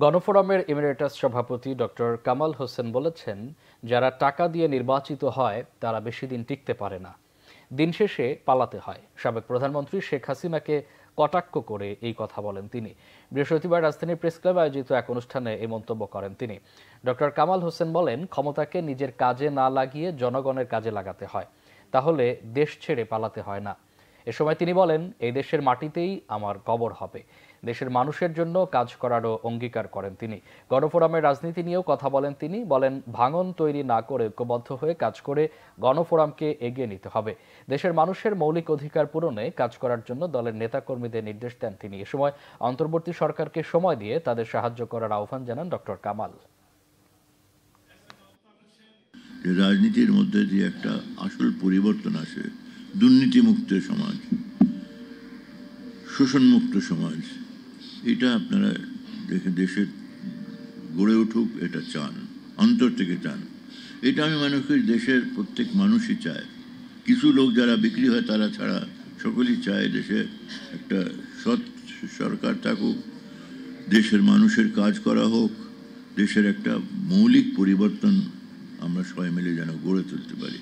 গণফোরামের emeritus সভাপতি doctor Kamal Hossain বলেছেন, যারা টাকা দিয়ে নির্বাচিত হয় তারা বেশি দিন টিকতে পারে না, দিন শেষে পালাতে হয়। সাবেক প্রধানমন্ত্রী শেখ হাসিনাকে কটাক্ষ করে এই কথা বলেন তিনি। বৃহস্পতিবার রাজধানীর প্রেস ক্লাবে আয়োজিত এক অনুষ্ঠানে এই মন্তব্য করেন তিনি। ডক্টর কামাল হোসেন বলেন, ক্ষমতাকে নিজের কাজে না লাগিয়ে জনগণের কাজে লাগাতে হয়, তাহলে দেশ ছেড়ে পালাতে হয় না। এ সময় তিনি বলেন, এই দেশের মাটিতেই আমার কবর হবে। দেশের মানুষের জন্য কাজ করারও অঙ্গীকার করেন তিনি। গণফোরামের রাজনীতি নিয়েও কথা বলেন তিনি। বলেন, ভাঙন তৈরি না করে ঐক্যবদ্ধ হয়ে কাজ করে গণফোরামকে এগিয়ে নিতে হবে। দেশের মানুষের মৌলিক অধিকার পূরণে কাজ করার জন্য দলের নেতাকর্মীদের নির্দেশ দেন তিনি। এ সময় অন্তর্বর্তী সরকারকে সময় দিয়ে তাদের সাহায্য করার আহ্বান জানান ডক্টর কামাল। রাজনীতির মধ্যে যে একটা আসল পরিবর্তন আসে, দুর্নীতিমুক্ত সমাজ, শোষণমুক্ত সমাজ, এটা আপনারা দেখে দেশের গড়ে উঠুক, এটা চান, অন্তর থেকে চান। এটা আমি মনে করি দেশের প্রত্যেক মানুষই চায়। কিছু লোক যারা বিক্রি হয় তারা ছাড়া সকলেই চায় দেশে একটা সৎ সরকার থাকুক, দেশের মানুষের কাজ করা হোক, দেশের একটা মৌলিক পরিবর্তন আমরা সবাই মিলে যেন গড়ে তুলতে পারি।